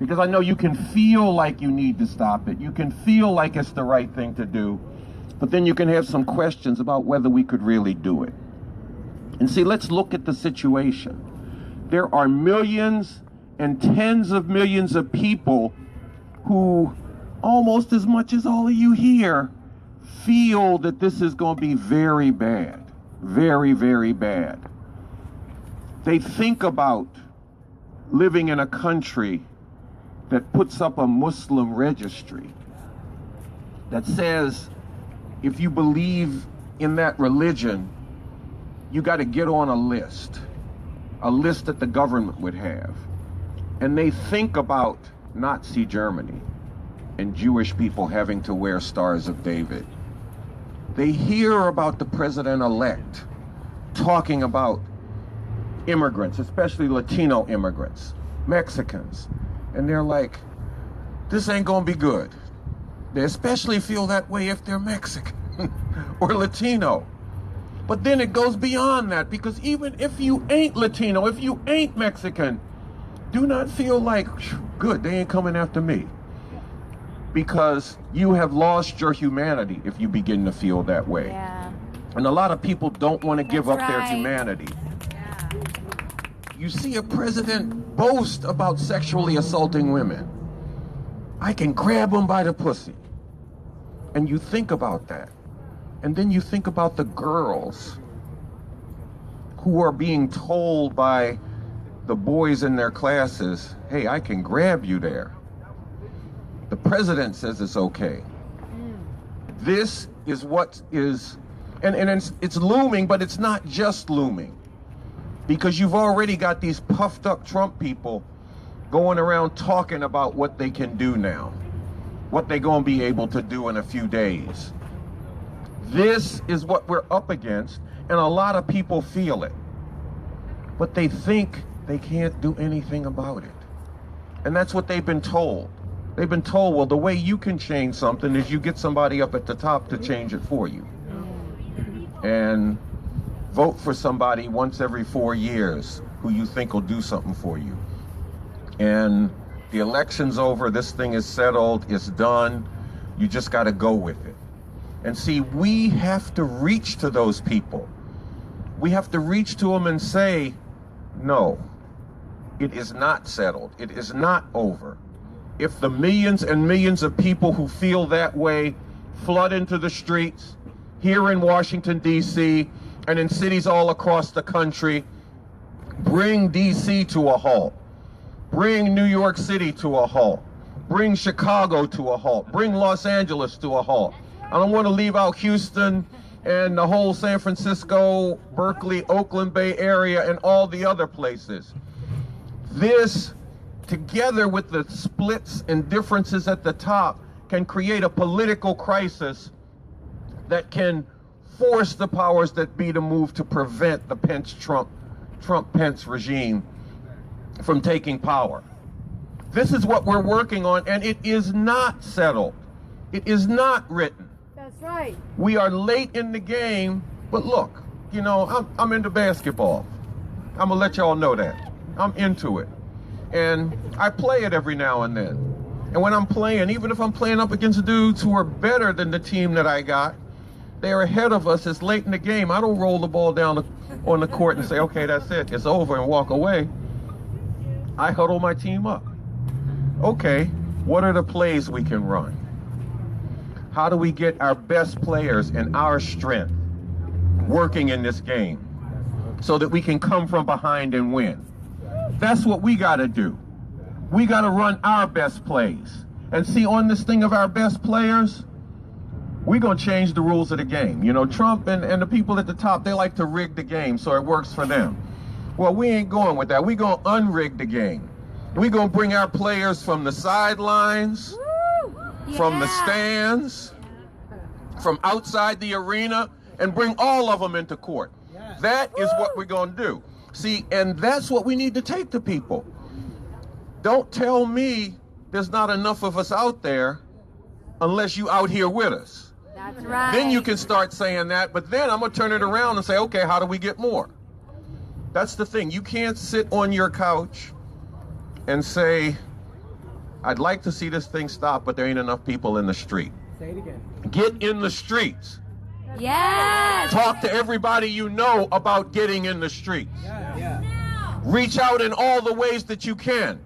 Because I know you can feel like you need to stop it. You can feel like it's the right thing to do. But then you can have some questions about whether we could really do it. And see, let's look at the situation. There are millions and tens of millions of people who, almost as much as all of you here, feel that this is going to be very bad. Very, very bad. They think about living in a country that puts up a Muslim registry that says if you believe in that religion, you got to get on a list that the government would have. And they think about Nazi Germany and Jewish people having to wear Stars of David. They hear about the president-elect talking about immigrants, especially Latino immigrants, Mexicans, and they're like, this ain't gonna be good. They especially feel that way if they're Mexican or Latino. But then it goes beyond that, because even if you ain't Latino, if you ain't Mexican, do not feel like, good, they ain't coming after me. Because you have lost your humanity if you begin to feel that way. Yeah. And a lot of people don't want to give up their right. humanity. You see a president boast about sexually assaulting women. I can grab them by the pussy. And you think about that. And then you think about the girls who are being told by the boys in their classes, hey, I can grab you there. The president says it's okay. This is what is, and it's looming, but it's not just looming. Because you've already got these puffed up Trump people going around talking about what they can do now, what they're going to be able to do in a few days. This is what we're up against, and a lot of people feel it. But they think they can't do anything about it. And that's what they've been told. They've been told, well, the way you can change something is you get somebody up at the top to change it for you. And vote for somebody once every 4 years who you think will do something for you. And the election's over, this thing is settled, it's done, you just got to go with it. And see, we have to reach to those people. We have to reach to them and say, no, it is not settled, it is not over. If the millions and millions of people who feel that way flood into the streets here in Washington, D.C., and in cities all across the country, bring D.C. to a halt, bring New York City to a halt, bring Chicago to a halt, bring Los Angeles to a halt. I don't want to leave out Houston and the whole San Francisco, Berkeley, Oakland Bay area and all the other places. This, together with the splits and differences at the top, can create a political crisis that can force the powers that be to move to prevent the Trump-Pence regime from taking power. This is what we're working on, and it is not settled. It is not written. That's right. We are late in the game, but look, you know, I'm into basketball. I'm gonna let y'all know that. I'm into it. And I play it every now and then. And when I'm playing, even if I'm playing up against dudes who are better than the team that I got, they're ahead of us, it's late in the game. I don't roll the ball down on the court and say, okay, that's it, it's over, and walk away. I huddle my team up. Okay, what are the plays we can run? How do we get our best players and our strength working in this game so that we can come from behind and win? That's what we gotta do. We gotta run our best plays. And see, on this thing of our best players, we're gonna change the rules of the game. You know, Trump and the people at the top, they like to rig the game so it works for them. Well, we ain't going with that. We're gonna unrig the game. We're gonna bring our players from the sidelines, from the stands, from outside the arena, and bring all of them into court. That is what we're gonna do. See, and that's what we need to take to people. Don't tell me there's not enough of us out there unless you out here with us. That's right. Then you can start saying that, but then I'm gonna turn it around and say, okay, how do we get more? That's the thing. You can't sit on your couch and say, I'd like to see this thing stop, but there ain't enough people in the street. Say it again. Get in the streets. Yes. Talk to everybody you know about getting in the streets. Yeah. Reach out in all the ways that you can.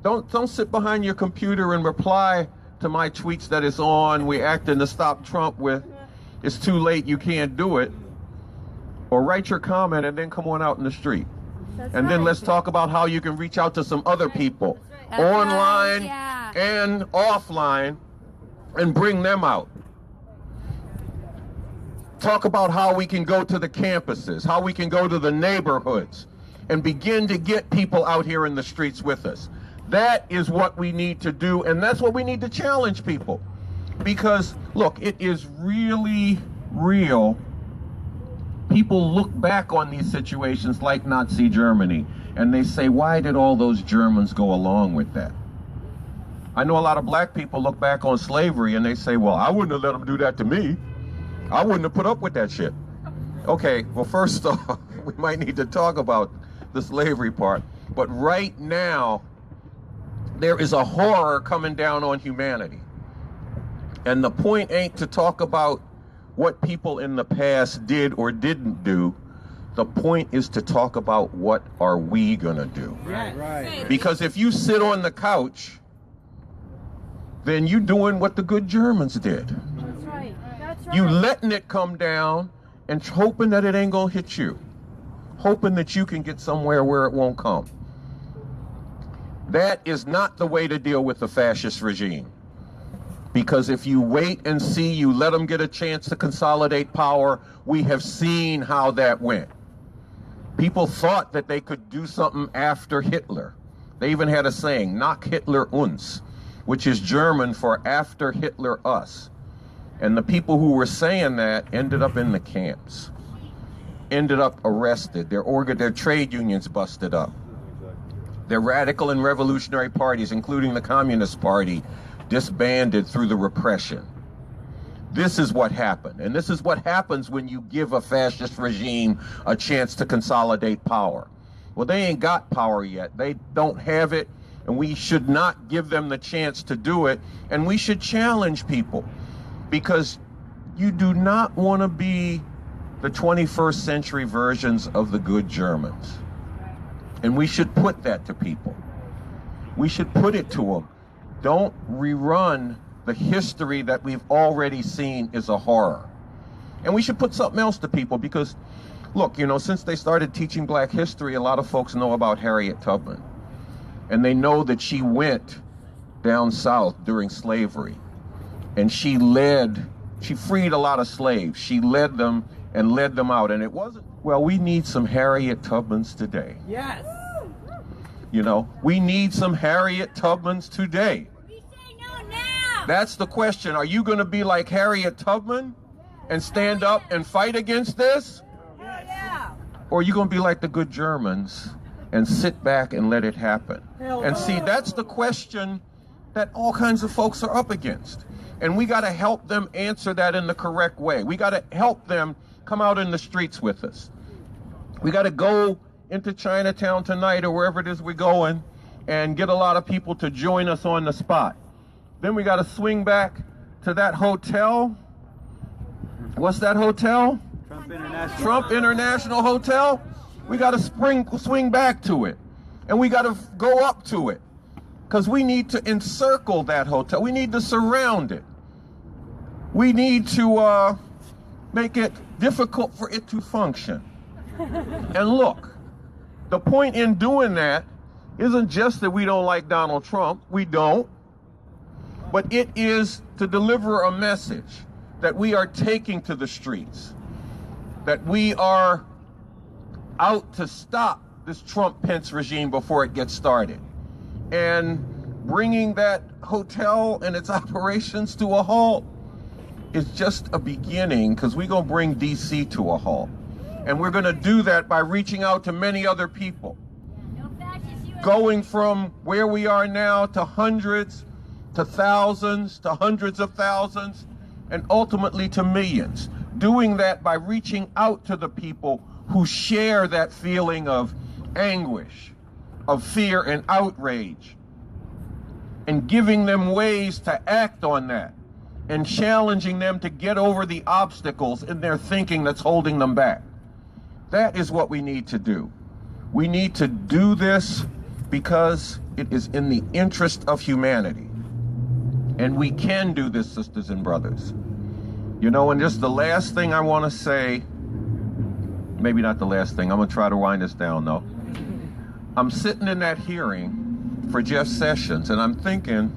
Don't sit behind your computer and reply to my tweets that it's on, we acting to stop Trump with, it's too late, you can't do it. Or write your comment and then come on out in the street. And then let's talk about how you can reach out to some other people, online and offline, and bring them out. Talk about how we can go to the campuses, how we can go to the neighborhoods, and begin to get people out here in the streets with us. That is what we need to do, and that's what we need to challenge people. Because, look, it is really real. People look back on these situations like Nazi Germany, and they say, why did all those Germans go along with that? I know a lot of black people look back on slavery and they say, well, I wouldn't have let them do that to me. I wouldn't have put up with that shit. Okay, well, first off, we might need to talk about the slavery part. But right now, there is a horror coming down on humanity. And the point ain't to talk about what people in the past did or didn't do. The point is to talk about what are we gonna do. Right. Because if you sit on the couch, then you doing what the good Germans did. That's right. That's right. You letting it come down and hoping that it ain't gonna hit you. Hoping that you can get somewhere where it won't come. That is not the way to deal with the fascist regime. Because if you wait and see, you let them get a chance to consolidate power, we have seen how that went. People thought that they could do something after Hitler. They even had a saying, nach Hitler uns, which is German for after Hitler us. And the people who were saying that ended up in the camps, ended up arrested, their trade unions busted up. Their radical and revolutionary parties, including the Communist Party, disbanded through the repression. This is what happened. And this is what happens when you give a fascist regime a chance to consolidate power. Well, they ain't got power yet. They don't have it, and we should not give them the chance to do it. And we should challenge people, because you do not want to be the 21st century versions of the good Germans. And we should put that to people. We should put it to them. Don't rerun the history that we've already seen is a horror. And we should put something else to people, because, look, you know, since they started teaching black history, a lot of folks know about Harriet Tubman. And they know that she went down south during slavery. And she freed a lot of slaves. She led them and led them out. And it wasn't, well, we need some Harriet Tubmans today. Yes. You know, we need some Harriet Tubmans today. That's the question. Are you going to be like Harriet Tubman and stand up and fight against this? Or are you going to be like the good Germans and sit back and let it happen? And see, that's the question that all kinds of folks are up against. And we got to help them answer that in the correct way. We got to help them come out in the streets with us. We got to go into Chinatown tonight or wherever it is we're going and get a lot of people to join us on the spot. Then we got to swing back to that hotel. What's that hotel? Trump International Hotel. We got to swing back to it. And we got to go up to it. Because we need to encircle that hotel. We need to surround it. We need to make it difficult for it to function. And look, the point in doing that isn't just that we don't like Donald Trump. We don't. But it is to deliver a message that we are taking to the streets, that we are out to stop this Trump-Pence regime before it gets started, and bringing that hotel and its operations to a halt is just a beginning, because we're going to bring D.C. to a halt. And we're going to do that by reaching out to many other people, going from where we are now to hundreds, to thousands, to hundreds of thousands, and ultimately to millions. Doing that by reaching out to the people who share that feeling of anguish, of fear and outrage. and giving them ways to act on that and challenging them to get over the obstacles in their thinking that's holding them back. That is what we need to do. We need to do this because it is in the interest of humanity. And we can do this, sisters and brothers. You know, and just the last thing I want to say, maybe not the last thing, I'm going to try to wind this down though. I'm sitting in that hearing for Jeff Sessions, and I'm thinking,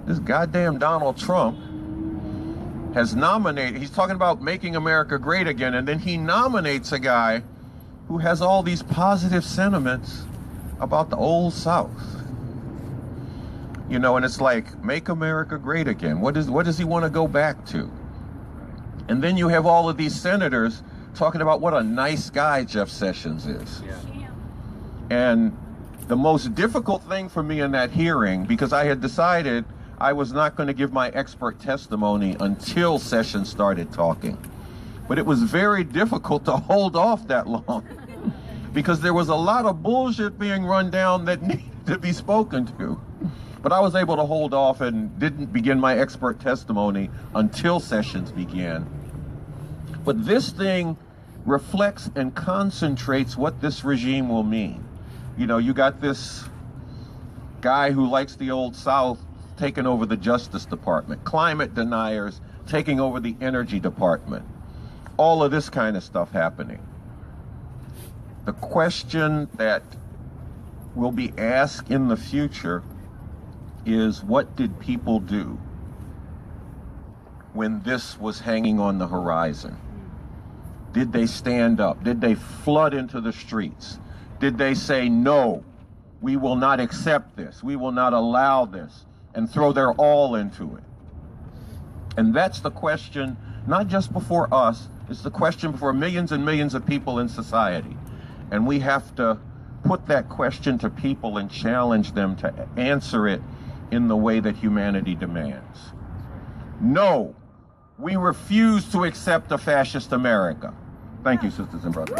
this goddamn Donald Trump has nominated, he's talking about making America great again, and then he nominates a guy who has all these positive sentiments about the old South. You know, and it's like, make America great again. What does he want to go back to? And then you have all of these senators talking about what a nice guy Jeff Sessions is. Yeah. And the most difficult thing for me in that hearing, because I had decided I was not going to give my expert testimony until Sessions started talking. But it was very difficult to hold off that long because there was a lot of bullshit being run down that needed to be spoken to. But I was able to hold off and didn't begin my expert testimony until Sessions began. But this thing reflects and concentrates what this regime will mean. You know, you got this guy who likes the old South taking over the Justice Department, climate deniers taking over the Energy Department, all of this kind of stuff happening. The question that will be asked in the future is, what did people do when this was hanging on the horizon? Did they stand up? Did they flood into the streets? Did they say, no, we will not accept this, we will not allow this, and throw their all into it? And that's the question, not just before us, it's the question before millions and millions of people in society. And we have to put that question to people and challenge them to answer it in the way that humanity demands. No, we refuse to accept a fascist America. Thank you, sisters and brothers.